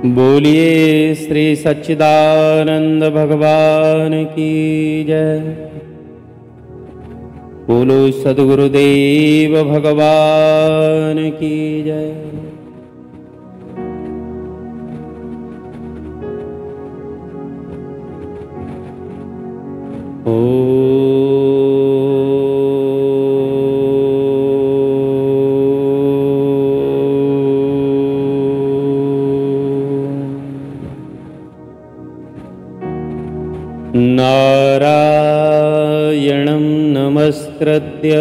बोलिए श्री सच्चिदानंद भगवान की जय। बोलो सद्गुरुदेव भगवान की जय। नारायणं नमस्कृत्य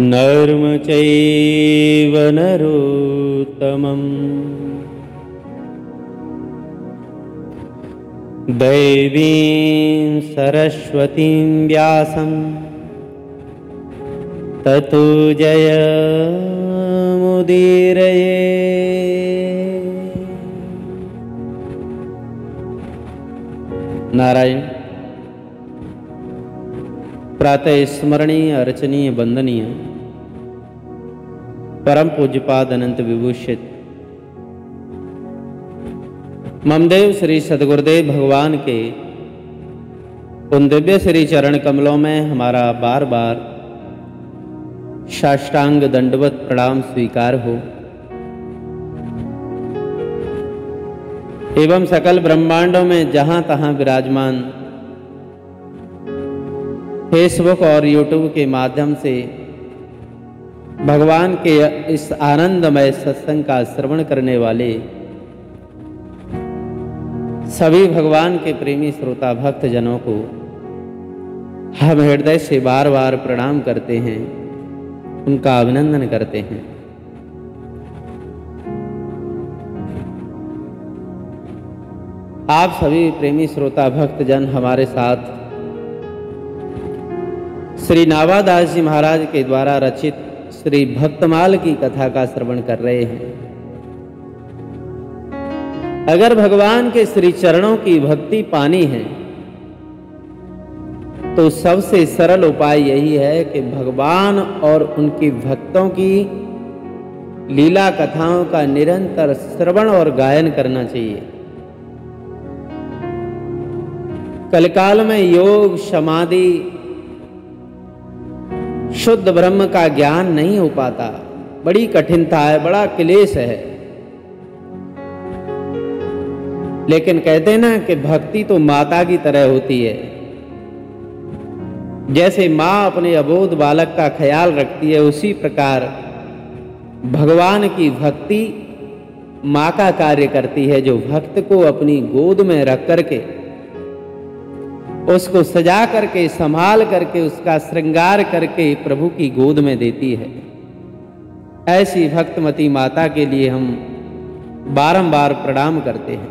नरं चैव नरोत्तमं देवीं सरस्वतीं व्यासं ततो जयमुदीरये। नारायण। प्रातः स्मरणीय अर्चनीय वंदनीय परम पूज्यपाद अनंत विभूषित ममदेव श्री सद्गुरुदेव भगवान के उन दिव्य श्री चरण कमलों में हमारा बार बार साष्टांग दंडवत प्रणाम स्वीकार हो एवं सकल ब्रह्मांडों में जहां तहां विराजमान फेसबुक और यूट्यूब के माध्यम से भगवान के इस आनंदमय सत्संग का श्रवण करने वाले सभी भगवान के प्रेमी श्रोता भक्त जनों को हम हृदय से बार बार प्रणाम करते हैं, उनका अभिनंदन करते हैं। आप सभी प्रेमी श्रोता भक्त जन हमारे साथ श्री नावादास जी महाराज के द्वारा रचित श्री भक्तमाल की कथा का श्रवण कर रहे हैं। अगर भगवान के श्री चरणों की भक्ति पानी है तो सबसे सरल उपाय यही है कि भगवान और उनके भक्तों की लीला कथाओं का निरंतर श्रवण और गायन करना चाहिए। कलिकाल में योग समाधि शुद्ध ब्रह्म का ज्ञान नहीं हो पाता, बड़ी कठिनता है, बड़ा क्लेश है। लेकिन कहते हैं ना कि भक्ति तो माता की तरह होती है। जैसे माँ अपने अबोध बालक का ख्याल रखती है, उसी प्रकार भगवान की भक्ति माँ का कार्य करती है, जो भक्त को अपनी गोद में रख करके उसको सजा करके संभाल करके उसका श्रृंगार करके प्रभु की गोद में देती है। ऐसी भक्तमती माता के लिए हम बारंबार प्रणाम करते हैं।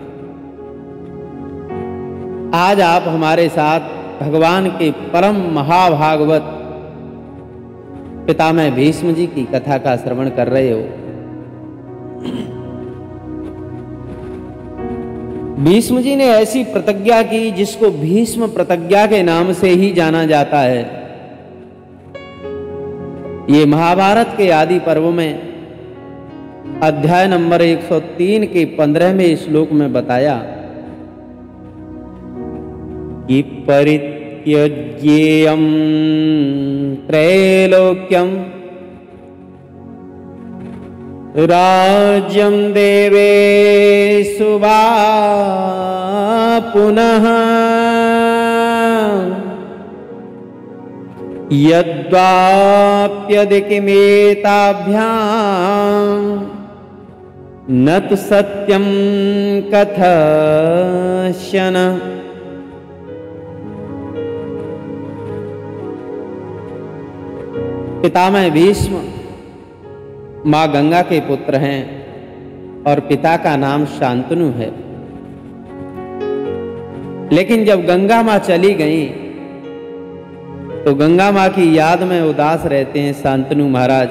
आज आप हमारे साथ भगवान के परम महाभागवत पितामह भीष्म जी की कथा का श्रवण कर रहे हो। भीष्म जी ने ऐसी प्रतिज्ञा की जिसको भीष्म प्रतिज्ञा के नाम से ही जाना जाता है। ये महाभारत के आदि पर्व में अध्याय नंबर 103 के 15वें श्लोक में बताया कि परित्यज्येयं त्रैलोक्यं राज्यं देवेषु वा पुनः यद्वाप्यधिकमेताभ्यां न तु सत्यं कथयन्। पितामह भीष्म माँ गंगा के पुत्र हैं और पिता का नाम शांतनु है। लेकिन जब गंगा माँ चली गई तो गंगा माँ की याद में उदास रहते हैं शांतनु महाराज।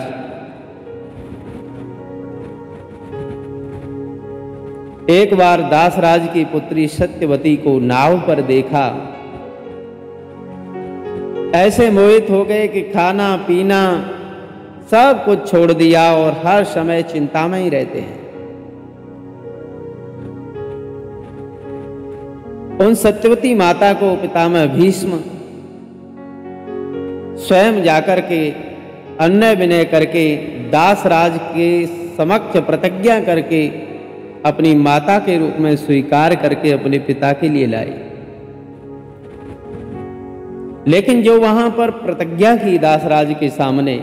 एक बार दासराज की पुत्री सत्यवती को नाव पर देखा, ऐसे मोहित हो गए कि खाना पीना सब कुछ छोड़ दिया और हर समय चिंता में ही रहते हैं। उन सत्यवती माता को पितामह भीष्म स्वयं जाकर के अन्य विनय करके दासराज के समक्ष प्रतिज्ञा करके अपनी माता के रूप में स्वीकार करके अपने पिता के लिए लाई। लेकिन जो वहां पर प्रतिज्ञा की दासराज के सामने,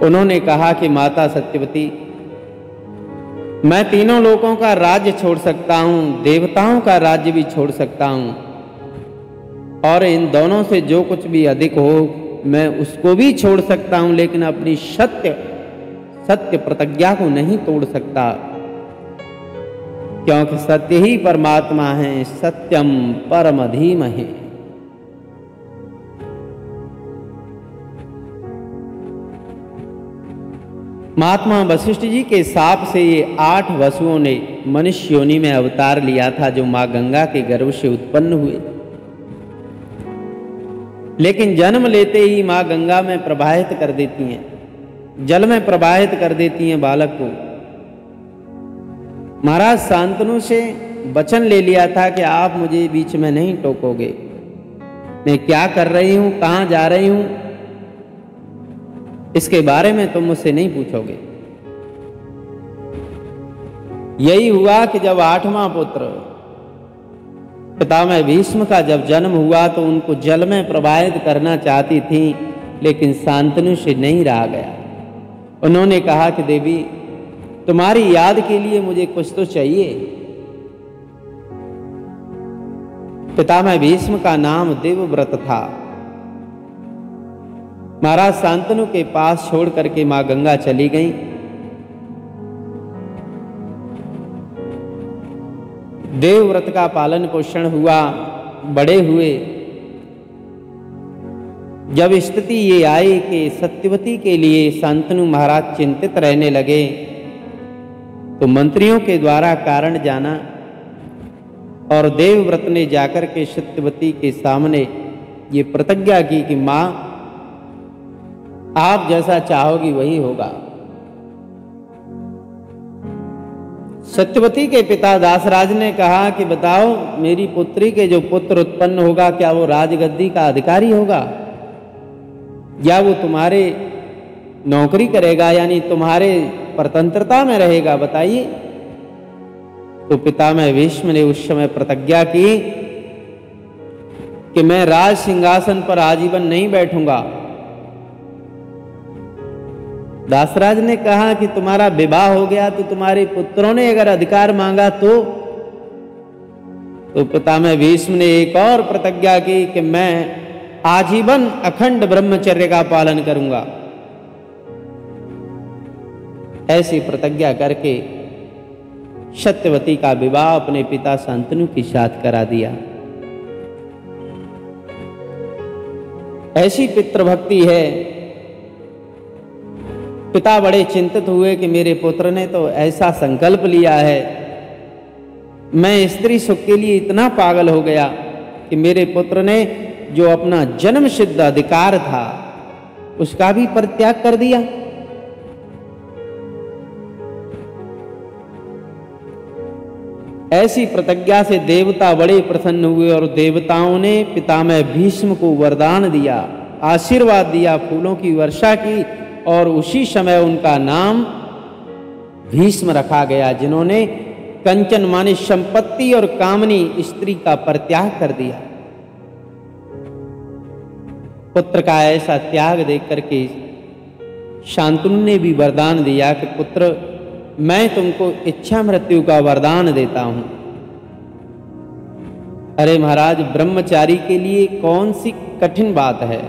उन्होंने कहा कि माता सत्यवती, मैं तीनों लोगों का राज्य छोड़ सकता हूं, देवताओं का राज्य भी छोड़ सकता हूं, और इन दोनों से जो कुछ भी अधिक हो मैं उसको भी छोड़ सकता हूं, लेकिन अपनी सत्य प्रतिज्ञा को नहीं तोड़ सकता, क्योंकि सत्य ही परमात्मा है, सत्यम परम धीमहि। महात्मा वशिष्ठ जी के शाप से ये 8 वसुओं ने मनुष्य योनि में अवतार लिया था, जो मां गंगा के गर्भ से उत्पन्न हुए। लेकिन जन्म लेते ही मां गंगा में प्रवाहित कर देती हैं, जल में प्रवाहित कर देती हैं बालक को। महाराज शांतनु से वचन ले लिया था कि आप मुझे बीच में नहीं टोकोगे, मैं क्या कर रही हूं, कहां जा रही हूं, इसके बारे में तुम मुझसे नहीं पूछोगे। यही हुआ कि जब 8वां पुत्र पितामह भीष्म का जब जन्म हुआ तो उनको जल में प्रवाहित करना चाहती थी, लेकिन शांतनु से नहीं रहा गया। उन्होंने कहा कि देवी, तुम्हारी याद के लिए मुझे कुछ तो चाहिए। पितामह भीष्म का नाम देवव्रत था। महाराज शांतनु के पास छोड़ करके मां गंगा चली गई। देवव्रत का पालन पोषण हुआ, बड़े हुए। जब स्थिति ये आई कि सत्यवती के लिए शांतनु महाराज चिंतित रहने लगे, तो मंत्रियों के द्वारा कारण जाना और देवव्रत ने जाकर के सत्यवती के सामने ये प्रतिज्ञा की कि मां, आप जैसा चाहोगी वही होगा। सत्यवती के पिता दासराज ने कहा कि बताओ, मेरी पुत्री के जो पुत्र उत्पन्न होगा, क्या वो राजगद्दी का अधिकारी होगा या वो तुम्हारे नौकरी करेगा, यानी तुम्हारे परतंत्रता में रहेगा, बताइए। तो पितामह भीष्म ने उस समय प्रतिज्ञा की कि मैं राज सिंहासन पर आजीवन नहीं बैठूंगा। दासराज ने कहा कि तुम्हारा विवाह हो गया तो तुम्हारे पुत्रों ने अगर अधिकार मांगा तो पितामह भीष्म ने एक और प्रतिज्ञा की कि मैं आजीवन अखंड ब्रह्मचर्य का पालन करूंगा। ऐसी प्रतिज्ञा करके सत्यवती का विवाह अपने पिता शांतनु के साथ करा दिया। ऐसी पितृभक्ति है। पिता बड़े चिंतित हुए कि मेरे पुत्र ने तो ऐसा संकल्प लिया है, मैं स्त्री सुख के लिए इतना पागल हो गया कि मेरे पुत्र ने जो अपना जन्म सिद्ध अधिकार था उसका भी परित्याग कर दिया। ऐसी प्रतिज्ञा से देवता बड़े प्रसन्न हुए और देवताओं ने पितामह भीष्म को वरदान दिया, आशीर्वाद दिया, फूलों की वर्षा की, और उसी समय उनका नाम भीष्म रखा गया, जिन्होंने कंचन माने संपत्ति और कामनी स्त्री का परित्याग कर दिया। पुत्र का ऐसा त्याग देख करके शांतनु ने भी वरदान दिया कि पुत्र, मैं तुमको इच्छा मृत्यु का वरदान देता हूं। अरे महाराज, ब्रह्मचारी के लिए कौन सी कठिन बात है।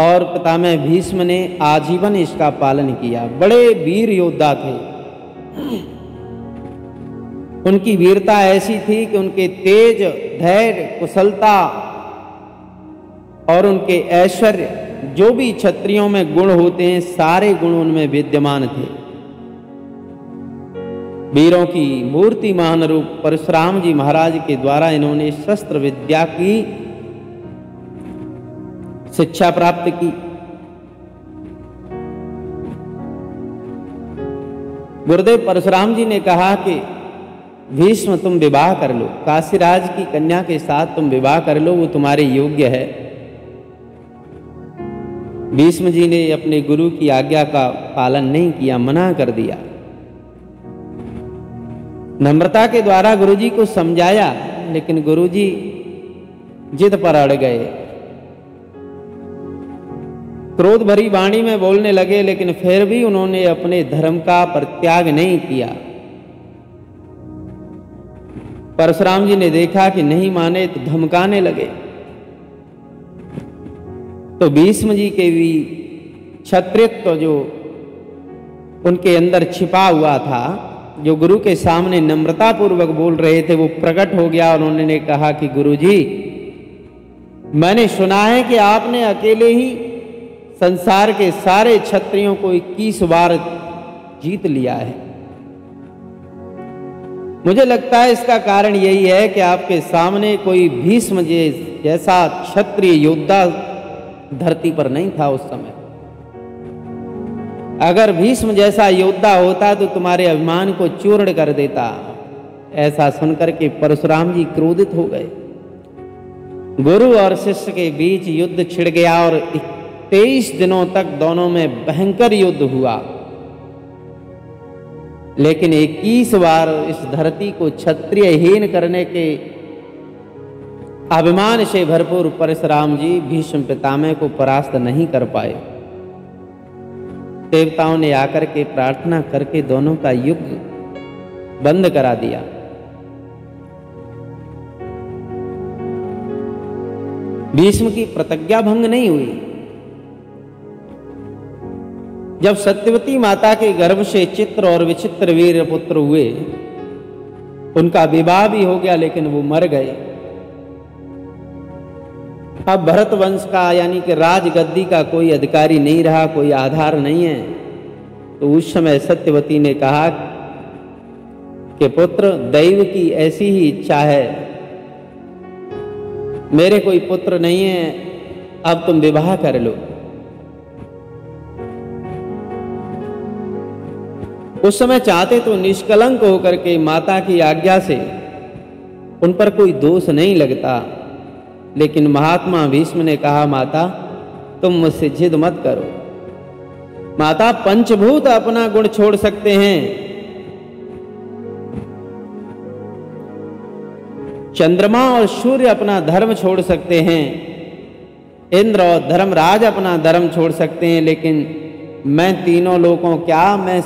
और पितामह भीष्म ने आजीवन इसका पालन किया। बड़े वीर योद्धा थे। उनकी वीरता ऐसी थी कि उनके तेज, धैर्य, कुशलता और उनके ऐश्वर्य, जो भी क्षत्रियों में गुण होते हैं, सारे गुण उनमें विद्यमान थे। वीरों की मूर्तिमान रूप परशुराम जी महाराज के द्वारा इन्होंने शस्त्र विद्या की शिक्षा प्राप्त की। गुरुदेव परशुराम जी ने कहा कि भीष्म तुम विवाह कर लो, काशीराज की कन्या के साथ तुम विवाह कर लो, वो तुम्हारे योग्य है। भीष्म जी ने अपने गुरु की आज्ञा का पालन नहीं किया, मना कर दिया। नम्रता के द्वारा गुरुजी को समझाया, लेकिन गुरुजी जिद पर अड़ गए। क्रोध भरी वाणी में बोलने लगे, लेकिन फिर भी उन्होंने अपने धर्म का परित्याग नहीं किया। परशुराम जी ने देखा कि नहीं माने तो धमकाने लगे। तो भीष्म जी के भी क्षत्रियत्व जो उनके अंदर छिपा हुआ था, जो गुरु के सामने नम्रता पूर्वक बोल रहे थे, वो प्रकट हो गया। और उन्होंने कहा कि गुरुजी, मैंने सुना है कि आपने अकेले ही संसार के सारे क्षत्रियों को 21 बार जीत लिया है। मुझे लगता है इसका कारण यही है कि आपके सामने कोई भीष्म जैसा क्षत्रिय योद्धा धरती पर नहीं था उस समय। अगर भीष्म जैसा योद्धा होता तो तुम्हारे अभिमान को चूर्ण कर देता। ऐसा सुनकर के परशुराम जी क्रोधित हो गए। गुरु और शिष्य के बीच युद्ध छिड़ गया और 23 दिनों तक दोनों में भयंकर युद्ध हुआ। लेकिन 21 बार इस धरती को क्षत्रियहीन करने के अभिमान से भरपूर परशुराम जी भीष्म पितामह को परास्त नहीं कर पाए। देवताओं ने आकर के प्रार्थना करके दोनों का युद्ध बंद करा दिया। भीष्म की प्रतिज्ञा भंग नहीं हुई। जब सत्यवती माता के गर्भ से चित्र और विचित्र वीर पुत्र हुए, उनका विवाह भी हो गया, लेकिन वो मर गए। अब भरत वंश का यानी कि राजगद्दी का कोई अधिकारी नहीं रहा, कोई आधार नहीं है। तो उस समय सत्यवती ने कहा कि पुत्र, दैव की ऐसी ही इच्छा है, मेरे कोई पुत्र नहीं है, अब तुम विवाह कर लो। उस समय चाहते तो निष्कलंक होकर के माता की आज्ञा से उन पर कोई दोष नहीं लगता, लेकिन महात्मा भीष्म ने कहा, माता तुम मुझसे जिद मत करो। माता, पंचभूत अपना गुण छोड़ सकते हैं, चंद्रमा और सूर्य अपना धर्म छोड़ सकते हैं, इंद्र और धर्मराज अपना धर्म छोड़ सकते हैं, लेकिन मैं तीनों लोगों मैं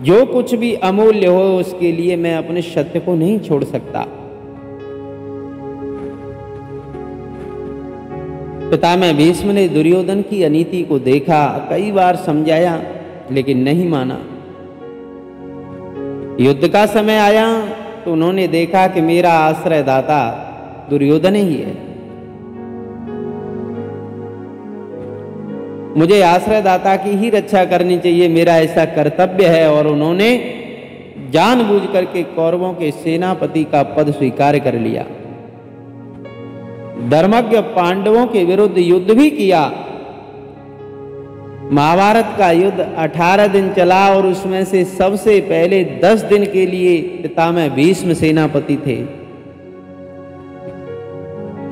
जो कुछ भी अमूल्य हो उसके लिए मैं अपने सत्य को नहीं छोड़ सकता। पितामह भीष्म ने दुर्योधन की अनीति को देखा, कई बार समझाया, लेकिन नहीं माना। युद्ध का समय आया तो उन्होंने देखा कि मेरा आश्रयदाता दुर्योधन ही है, मुझे आश्रयदाता की ही रक्षा करनी चाहिए, मेरा ऐसा कर्तव्य है। और उन्होंने जानबूझ करके कौरवों के सेनापति का पद स्वीकार कर लिया। धर्मज्ञ पांडवों के विरुद्ध युद्ध भी किया। महाभारत का युद्ध 18 दिन चला और उसमें से सबसे पहले 10 दिन के लिए पितामह भीष्म सेनापति थे।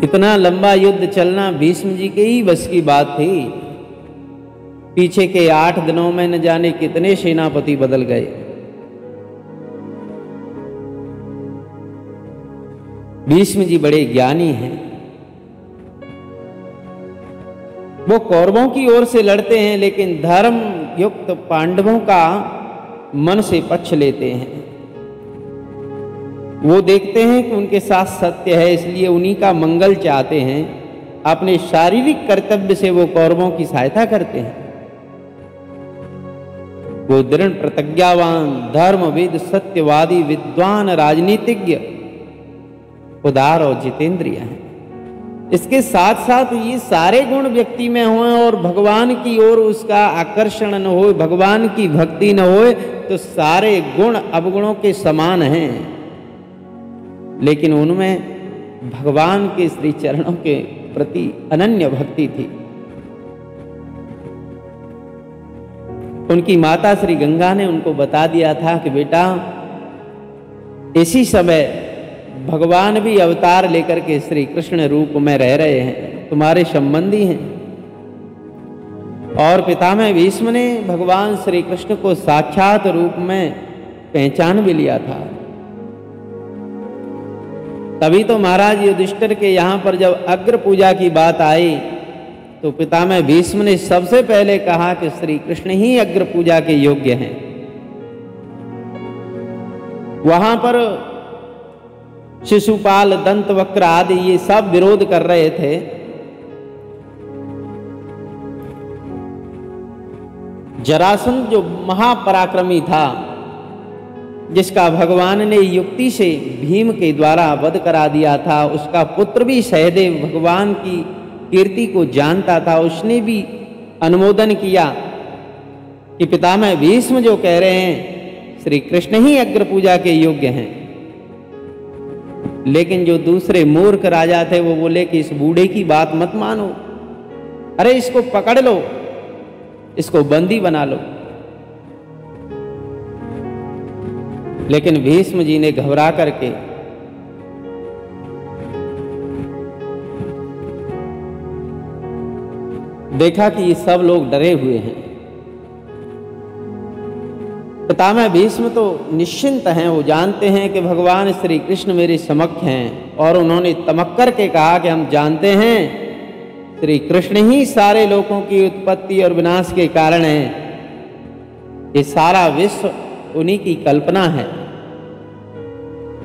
इतना लंबा युद्ध चलना भीष्म जी के ही बस की बात थी। पीछे के 8 दिनों में न जाने कितने सेनापति बदल गए। भीष्म जी बड़े ज्ञानी हैं। वो कौरवों की ओर से लड़ते हैं, लेकिन धर्म युक्त पांडवों का मन से पक्ष लेते हैं। वो देखते हैं कि उनके साथ सत्य है, इसलिए उन्हीं का मंगल चाहते हैं। अपने शारीरिक कर्तव्य से वो कौरवों की सहायता करते हैं। वो दृढ़ प्रतिज्ञावान, धर्मविद, सत्यवादी, विद्वान, राजनीतिज्ञ, उदार और जितेंद्रिय हैं। इसके साथ साथ ये सारे गुण व्यक्ति में हों और भगवान की ओर उसका आकर्षण न हो, भगवान की भक्ति न हो, तो सारे गुण अवगुणों के समान हैं, लेकिन उनमें भगवान के श्री चरणों के प्रति अनन्य भक्ति थी। उनकी माता श्री गंगा ने उनको बता दिया था कि बेटा, इसी समय भगवान भी अवतार लेकर के श्री कृष्ण रूप में रह रहे हैं, तुम्हारे संबंधी हैं। और पितामह भीष्म ने भगवान श्री कृष्ण को साक्षात रूप में पहचान भी लिया था। तभी तो महाराज युधिष्ठिर के यहाँ पर जब अग्र पूजा की बात आई तो पितामह भीष्म ने सबसे पहले कहा कि श्री कृष्ण ही अग्र पूजा के योग्य हैं। वहां पर शिशुपाल, दंतवक्र आदि ये सब विरोध कर रहे थे। जरासंध जो महापराक्रमी था, जिसका भगवान ने युक्ति से भीम के द्वारा वध करा दिया था, उसका पुत्र भी सहदेव भगवान की कीर्ति को जानता था। उसने भी अनुमोदन किया कि पितामह भीष्म जो कह रहे हैं श्री कृष्ण ही अग्र पूजा के योग्य हैं। लेकिन जो दूसरे मूर्ख राजा थे वो बोले कि इस बूढ़े की बात मत मानो, अरे इसको पकड़ लो, इसको बंदी बना लो। लेकिन भीष्म जी ने घबरा करके देखा कि ये सब लोग डरे हुए हैं। पितामह भीष्म तो निश्चिंत हैं, वो जानते हैं कि भगवान श्री कृष्ण मेरे समक्ष हैं। और उन्होंने तमक कर के कहा कि हम जानते हैं श्री कृष्ण ही सारे लोगों की उत्पत्ति और विनाश के कारण हैं। ये सारा विश्व उन्हीं की कल्पना है।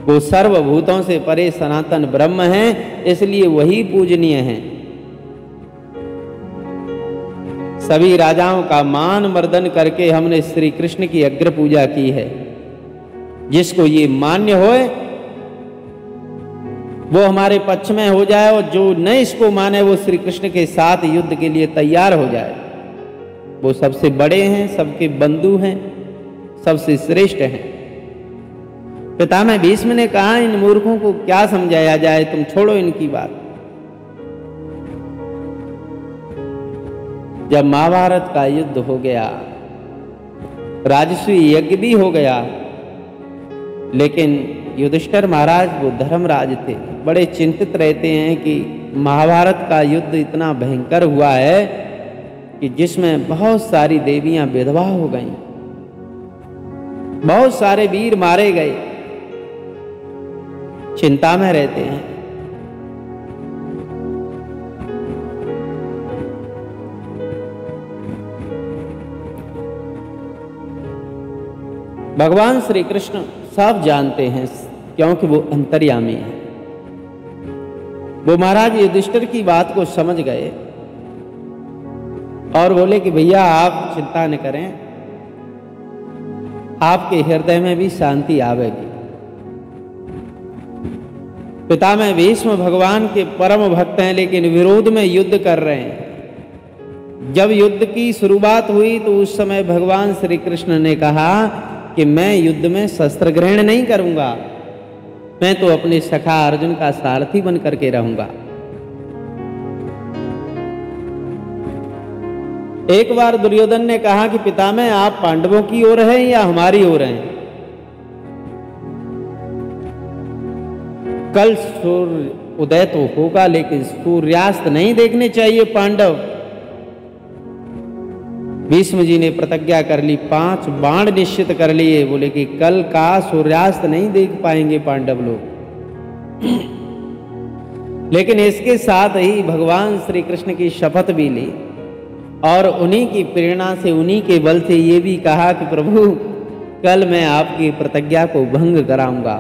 वो सर्वभूतों से परे सनातन ब्रह्म हैं, इसलिए वही पूजनीय हैं। सभी राजाओं का मान मर्दन करके हमने श्री कृष्ण की अग्र पूजा की है। जिसको ये मान्य होए वो हमारे पक्ष में हो जाए, और जो न इसको माने वो श्री कृष्ण के साथ युद्ध के लिए तैयार हो जाए। वो सबसे बड़े हैं, सबके बंधु हैं, सबसे श्रेष्ठ हैं। पितामह भीष्म ने कहा इन मूर्खों को क्या समझाया जाए, तुम छोड़ो इनकी बात। जब महाभारत का युद्ध हो गया, राजसूय यज्ञ भी हो गया, लेकिन युधिष्ठिर महाराज वो धर्मराज थे, बड़े चिंतित रहते हैं कि महाभारत का युद्ध इतना भयंकर हुआ है कि जिसमें बहुत सारी देवियां विधवा हो गईं, बहुत सारे वीर मारे गए। चिंता में रहते हैं। भगवान श्री कृष्ण सब जानते हैं क्योंकि वो अंतर्यामी है। वो महाराज युधिष्ठिर की बात को समझ गए और बोले कि भैया आप चिंता न करें, आपके हृदय में भी शांति आवेगी। पितामह भीष्म भगवान के परम भक्त हैं, लेकिन विरोध में युद्ध कर रहे हैं। जब युद्ध की शुरुआत हुई तो उस समय भगवान श्री कृष्ण ने कहा कि मैं युद्ध में शस्त्र ग्रहण नहीं करूंगा, मैं तो अपने सखा अर्जुन का सारथी बन करके रहूंगा। एक बार दुर्योधन ने कहा कि पितामह आप पांडवों की ओर हैं या हमारी ओर हैं? कल सूर्य उदय तो होगा, लेकिन सूर्यास्त नहीं देखने चाहिए पांडव। भीष्म जी ने प्रतिज्ञा कर ली, 5 बाण निश्चित कर लिए, बोले कि कल का सूर्यास्त नहीं देख पाएंगे पांडव लोग। लेकिन इसके साथ ही भगवान श्री कृष्ण की शपथ भी ली और उन्हीं की प्रेरणा से, उन्हीं के बल से ये भी कहा कि प्रभु कल मैं आपकी प्रतिज्ञा को भंग कराऊंगा।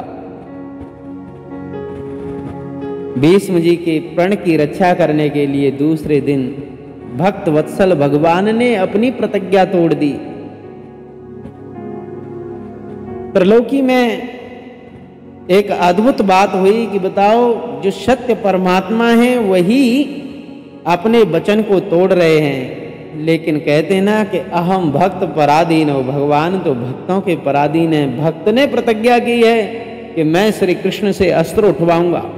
भीष्म जी के प्रण की रक्षा करने के लिए दूसरे दिन भक्त वत्सल भगवान ने अपनी प्रतिज्ञा तोड़ दी। त्रिलोकी में एक अद्भुत बात हुई कि बताओ, जो सत्य परमात्मा है वही अपने वचन को तोड़ रहे हैं। लेकिन कहते ना कि अहम भक्त पराधीन हो, भगवान तो भक्तों के पराधीन है। भक्त ने प्रतिज्ञा की है कि मैं श्री कृष्ण से अस्त्र उठवाऊंगा।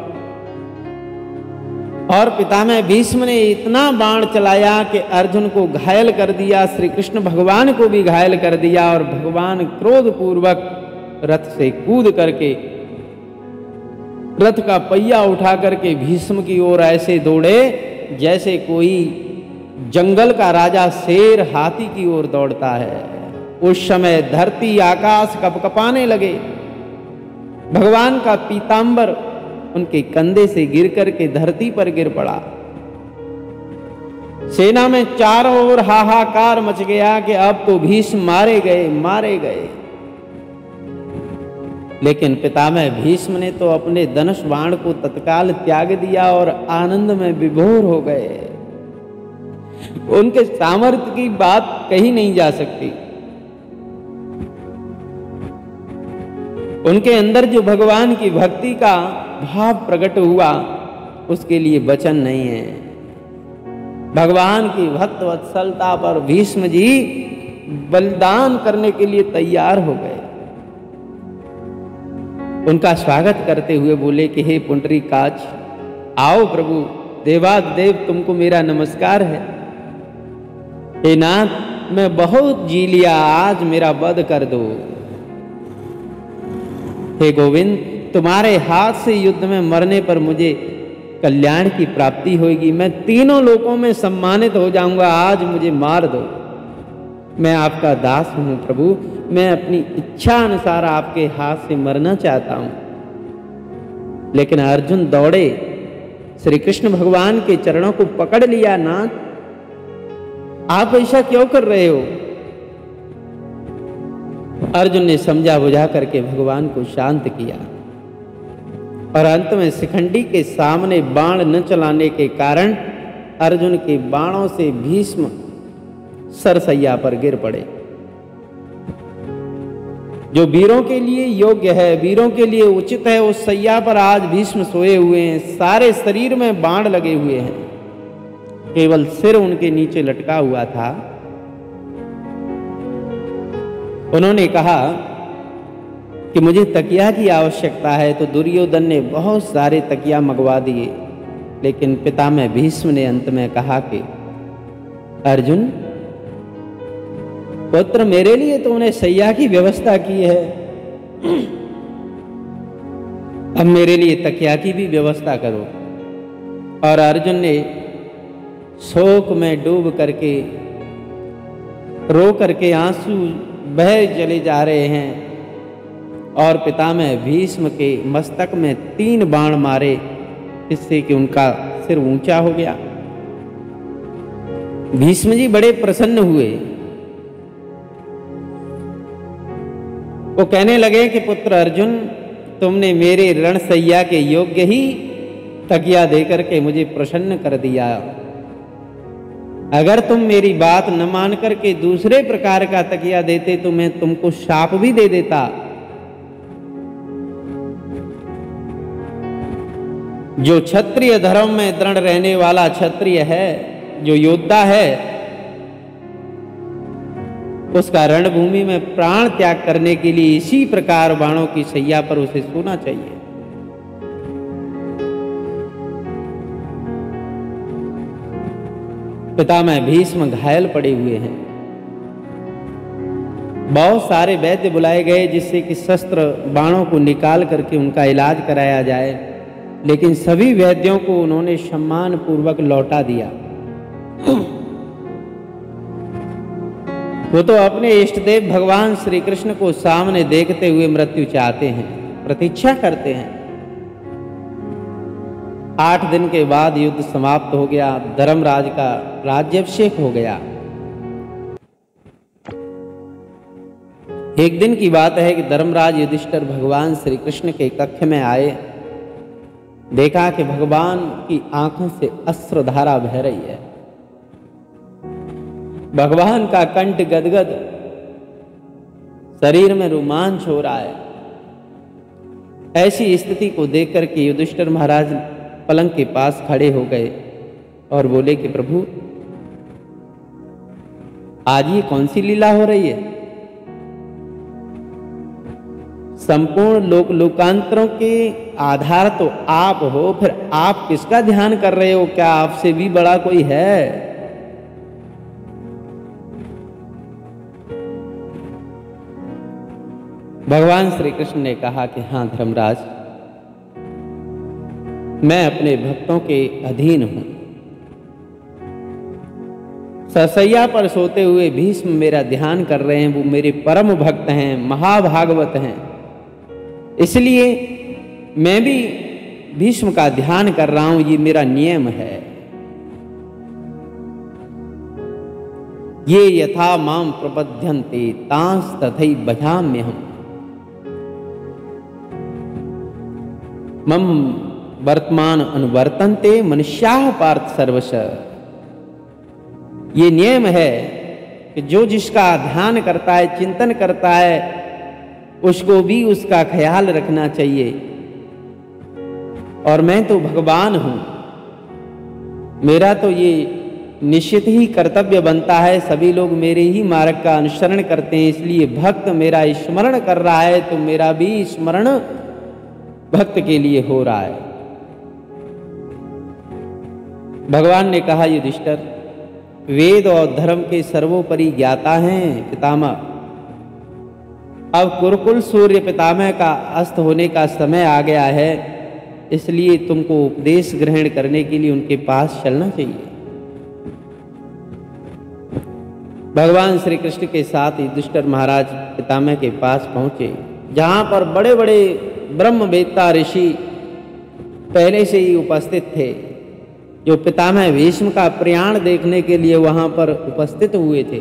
और पितामह भीष्म ने इतना बाण चलाया कि अर्जुन को घायल कर दिया, श्री कृष्ण भगवान को भी घायल कर दिया। और भगवान क्रोध पूर्वक रथ से कूद करके रथ का पहिया उठा करके भीष्म की ओर ऐसे दौड़े जैसे कोई जंगल का राजा शेर हाथी की ओर दौड़ता है। उस समय धरती आकाश कपकपाने लगे। भगवान का पीतांबर उनके कंधे से गिर करके धरती पर गिर पड़ा। सेना में चारों ओर हाहाकार मच गया कि अब तो भीष्म मारे गए, मारे गए। लेकिन पितामह भीष्म ने तो अपने धनुष बाण को तत्काल त्याग दिया और आनंद में विभोर हो गए। उनके सामर्थ्य की बात कही नहीं जा सकती। उनके अंदर जो भगवान की भक्ति का भाव प्रकट हुआ उसके लिए वचन नहीं है। भगवान की भक्त वत्सलता पर भीष्म जी बलिदान करने के लिए तैयार हो गए। उनका स्वागत करते हुए बोले कि हे पुंडरीकाक्ष, आओ प्रभु, देवादेव तुमको मेरा नमस्कार है। हे नाथ, मैं बहुत जी लिया, आज मेरा वध कर दो। हे गोविंद, तुम्हारे हाथ से युद्ध में मरने पर मुझे कल्याण की प्राप्ति होगी। मैं तीनों लोकों में सम्मानित हो जाऊंगा, आज मुझे मार दो। मैं आपका दास हूं प्रभु, मैं अपनी इच्छा अनुसार आपके हाथ से मरना चाहता हूं। लेकिन अर्जुन दौड़े, श्री कृष्ण भगवान के चरणों को पकड़ लिया। नाथ, आप ऐसा क्यों कर रहे हो? अर्जुन ने समझा बुझा करके भगवान को शांत किया और अंत में शिखंडी के सामने बाण न चलाने के कारण अर्जुन के बाणों से भीष्म सरसैया पर गिर पड़े। जो वीरों के लिए योग्य है, वीरों के लिए उचित है, उस सैया पर आज भीष्म सोए हुए हैं। सारे शरीर में बाण लगे हुए हैं, केवल सिर उनके नीचे लटका हुआ था। उन्होंने कहा कि मुझे तकिया की आवश्यकता है, तो दुर्योधन ने बहुत सारे तकिया मंगवा दिए। लेकिन पितामह भीष्म ने अंत में कहा कि अर्जुन पुत्र, मेरे लिए तुमने सैया की व्यवस्था की है, अब मेरे लिए तकिया की भी व्यवस्था करो। और अर्जुन ने शोक में डूब करके रो करके आंसू बह चले जा रहे हैं और पितामह भीष्म के मस्तक में 3 बाण मारे, जिससे कि उनका सिर ऊंचा हो गया। भीष्म जी बड़े प्रसन्न हुए। वो कहने लगे कि पुत्र अर्जुन, तुमने मेरे रणसैया के योग्य ही तकिया देकर के मुझे प्रसन्न कर दिया। अगर तुम मेरी बात न मान करके दूसरे प्रकार का तकिया देते तो मैं तुमको शाप भी दे देता। जो क्षत्रिय धर्म में दृढ़ रहने वाला क्षत्रिय है, जो योद्धा है, उसका रणभूमि में प्राण त्याग करने के लिए इसी प्रकार बाणों की सैया पर उसे सोना चाहिए। पितामह भीष्म घायल पड़े हुए हैं। बहुत सारे वैद्य बुलाए गए जिससे कि शस्त्र बाणों को निकाल करके उनका इलाज कराया जाए, लेकिन सभी वैद्यों को उन्होंने सम्मान पूर्वक लौटा दिया। वो तो अपने इष्टदेव भगवान श्री कृष्ण को सामने देखते हुए मृत्यु चाहते हैं, प्रतीक्षा करते हैं। 8 दिन के बाद युद्ध समाप्त हो गया, धर्मराज का राज्याभिषेक हो गया। एक दिन की बात है कि धर्मराज युधिष्ठिर भगवान श्री कृष्ण के कक्ष में आए। देखा कि भगवान की आंखों से अश्रुधारा बह रही है, भगवान का कंठ गदगद, शरीर में रोमांच हो रहा है। ऐसी स्थिति को देख करके युधिष्ठिर महाराज पलंग के पास खड़े हो गए और बोले कि प्रभु, आज ये कौन सी लीला हो रही है? संपूर्ण लोक लोकांतरों के आधार तो आप हो, फिर आप किसका ध्यान कर रहे हो? क्या आपसे भी बड़ा कोई है? भगवान श्री कृष्ण ने कहा कि हाँ धर्मराज, मैं अपने भक्तों के अधीन हूं। ससैया पर सोते हुए भीष्म मेरा ध्यान कर रहे हैं, वो मेरे परम भक्त हैं, महाभागवत हैं, इसलिए मैं भी भीष्म का ध्यान कर रहा हूं, ये मेरा नियम है। ये यथा माम प्रपद्यन्ते तांस तथैव भजाम्यहम्। मम वर्तमान अनुवर्तन्ते मनुष्याः पार्थ सर्वशः। ये नियम है कि जो जिसका ध्यान करता है, चिंतन करता है, उसको भी उसका ख्याल रखना चाहिए। और मैं तो भगवान हूं, मेरा तो ये निश्चित ही कर्तव्य बनता है, सभी लोग मेरे ही मार्ग का अनुसरण करते हैं, इसलिए भक्त मेरा स्मरण कर रहा है तो मेरा भी स्मरण भक्त के लिए हो रहा है। भगवान ने कहा, युधिष्ठिर, वेद और धर्म के सर्वोपरि ज्ञाता हैं पितामह। अब कुरुकुल सूर्य पितामह का अस्त होने का समय आ गया है, इसलिए तुमको उपदेश ग्रहण करने के लिए उनके पास चलना चाहिए। भगवान श्री कृष्ण के साथ युधिष्ठिर महाराज पितामह के पास पहुंचे, जहां पर बड़े बड़े ब्रह्मवेत्ता ऋषि पहले से ही उपस्थित थे, जो पितामह भीष्म का प्रयाण देखने के लिए वहां पर उपस्थित हुए थे।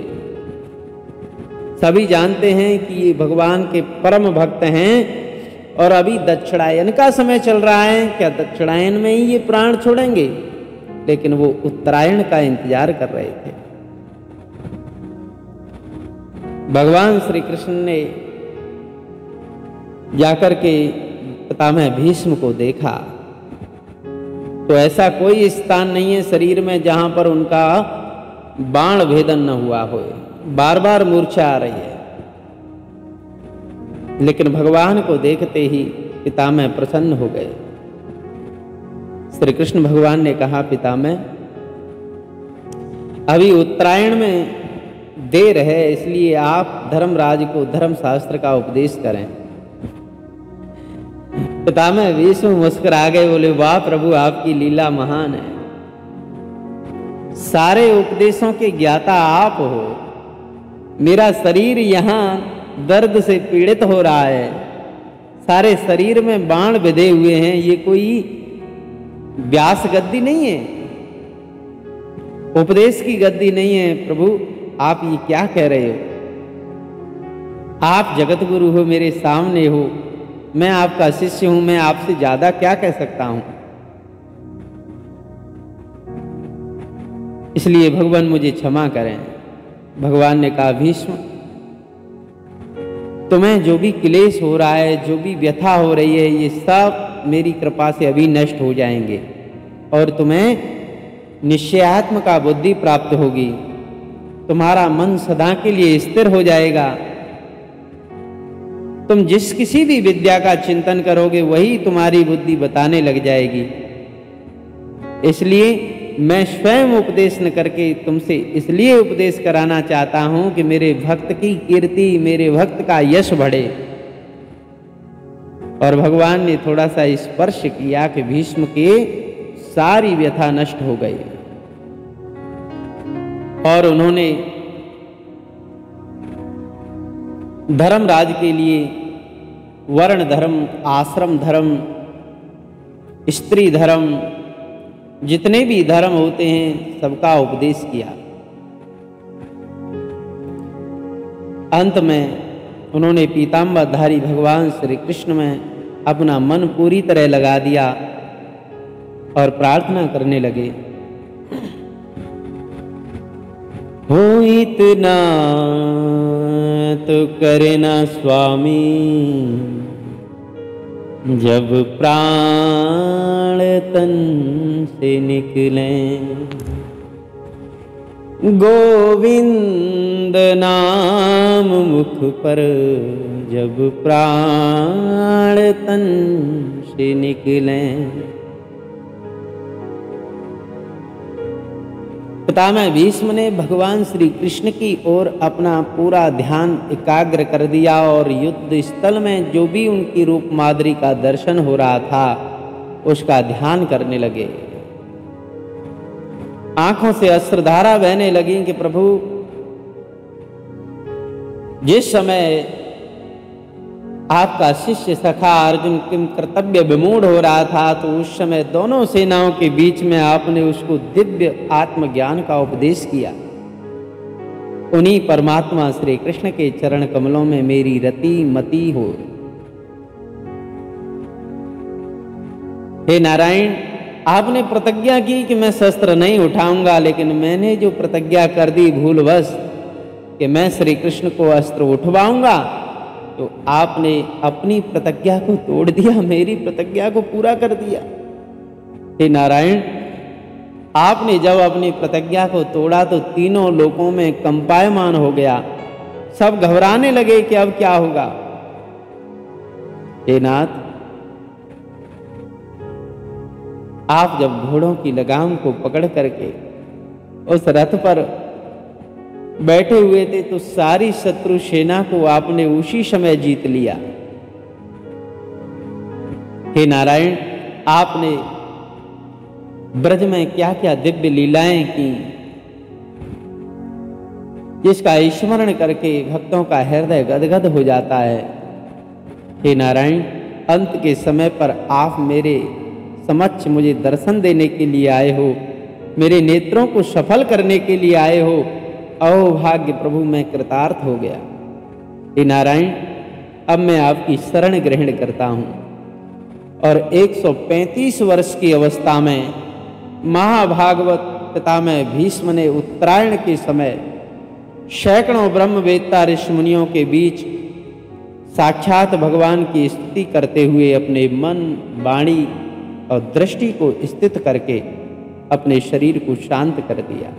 सभी जानते हैं कि ये भगवान के परम भक्त हैं और अभी दक्षिणायन का समय चल रहा है। क्या दक्षिणायन में ही ये प्राण छोड़ेंगे? लेकिन वो उत्तरायण का इंतजार कर रहे थे। भगवान श्री कृष्ण ने जाकर के पितामह भीष्म को देखा तो ऐसा कोई स्थान नहीं है शरीर में जहां पर उनका बाण भेदन न हुआ हो, बार बार मूर्छा आ रही है। लेकिन भगवान को देखते ही पितामह प्रसन्न हो गए। श्री कृष्ण भगवान ने कहा, पितामह, अभी उत्तरायण में देर है, इसलिए आप धर्मराज को धर्मशास्त्र का उपदेश करें। पितामह भीष्म मुस्कुरा गए, बोले, वाह प्रभु, आपकी लीला महान है। सारे उपदेशों के ज्ञाता आप हो। मेरा शरीर यहाँ दर्द से पीड़ित हो रहा है, सारे शरीर में बाण बिधे हुए हैं, ये कोई व्यास गद्दी नहीं है, उपदेश की गद्दी नहीं है। प्रभु, आप ये क्या कह रहे हो? आप जगत गुरु हो, मेरे सामने हो, मैं आपका शिष्य हूं, मैं आपसे ज्यादा क्या कह सकता हूं? इसलिए भगवान मुझे क्षमा करें। भगवान ने कहा, भीष्म, तुम्हें जो भी क्लेश हो रहा है, जो भी व्यथा हो रही है, ये सब मेरी कृपा से अभी नष्ट हो जाएंगे और तुम्हें निश्चयात्म का बुद्धि प्राप्त होगी। तुम्हारा मन सदा के लिए स्थिर हो जाएगा। तुम जिस किसी भी विद्या का चिंतन करोगे वही तुम्हारी बुद्धि बताने लग जाएगी। इसलिए मैं स्वयं उपदेश न करके तुमसे इसलिए उपदेश कराना चाहता हूं कि मेरे भक्त की कीर्ति, मेरे भक्त का यश बढ़े। और भगवान ने थोड़ा सा स्पर्श किया कि भीष्म के सारी व्यथा नष्ट हो गई और उन्होंने धर्मराज के लिए वर्ण धर्म, आश्रम धर्म, स्त्री धर्म, जितने भी धर्म होते हैं सबका उपदेश किया। अंत में उन्होंने पीताम्बरधारी भगवान श्री कृष्ण में अपना मन पूरी तरह लगा दिया और प्रार्थना करने लगे, हो इतना तो करे ना स्वामी, जब प्राण तन से निकले, गोविंद नाम मुख पर जब प्राण तन से निकलें। पितामह भीष्म ने भगवान श्री कृष्ण की ओर अपना पूरा ध्यान एकाग्र कर दिया और युद्ध स्थल में जो भी उनकी रूप माधुरी का दर्शन हो रहा था उसका ध्यान करने लगे। आंखों से अश्रुधारा बहने लगी कि प्रभु, जिस समय आपका शिष्य सखा अर्जुन किम कर्तव्य विमूढ़ हो रहा था तो उस समय दोनों सेनाओं के बीच में आपने उसको दिव्य आत्मज्ञान का उपदेश किया। उन्हीं परमात्मा श्री कृष्ण के चरण कमलों में मेरी रति मति हो। हे नारायण, आपने प्रतिज्ञा की कि मैं शस्त्र नहीं उठाऊंगा, लेकिन मैंने जो प्रतिज्ञा कर दी भूलवश कि मैं श्री कृष्ण को अस्त्र उठवाऊंगा, तो आपने अपनी प्रतिज्ञा को तोड़ दिया, मेरी प्रतिज्ञा को पूरा कर दिया। हे नारायण, आपने जब अपनी प्रतिज्ञा को तोड़ा तो तीनों लोकों में कंपायमान हो गया। सब घबराने लगे कि अब क्या होगा। हे नाथ, आप जब घोड़ों की लगाम को पकड़ करके उस रथ पर बैठे हुए थे तो सारी शत्रु सेना को आपने उसी समय जीत लिया। हे नारायण, आपने ब्रज में क्या क्या दिव्य लीलाएं की, जिसका स्मरण करके भक्तों का हृदय गदगद हो जाता है। हे नारायण, अंत के समय पर आप मेरे समक्ष मुझे दर्शन देने के लिए आए हो, मेरे नेत्रों को सफल करने के लिए आए हो। अहोभाग्य प्रभु, मैं कृतार्थ हो गया। हे नारायण, अब मैं आपकी शरण ग्रहण करता हूं। और 135 वर्ष की अवस्था में महाभागवत पितामह भीष्म ने उत्तरायण के समय सैकड़ों ब्रह्मवेत्ता ऋषि मुनियों के बीच साक्षात भगवान की स्तुति करते हुए अपने मन, वाणी और दृष्टि को स्थित करके अपने शरीर को शांत कर दिया।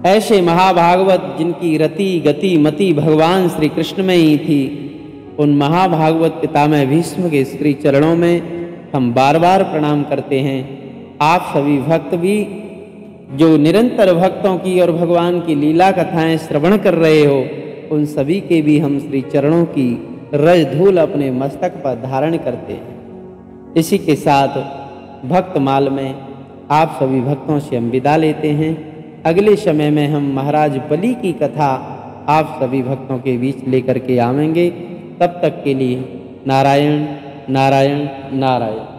ऐसे महाभागवत जिनकी रति गति मति भगवान श्री कृष्ण में ही थी, उन महाभागवत पितामह भीष्म के श्री चरणों में हम बार बार प्रणाम करते हैं। आप सभी भक्त भी जो निरंतर भक्तों की और भगवान की लीला कथाएं श्रवण कर रहे हो, उन सभी के भी हम श्री चरणों की रज धूल अपने मस्तक पर धारण करते हैं। इसी के साथ भक्तमाल में आप सभी भक्तों से हम विदा लेते हैं। अगले समय में हम महाराज बलि की कथा आप सभी भक्तों के बीच लेकर के आवेंगे। तब तक के लिए नारायण नारायण नारायण।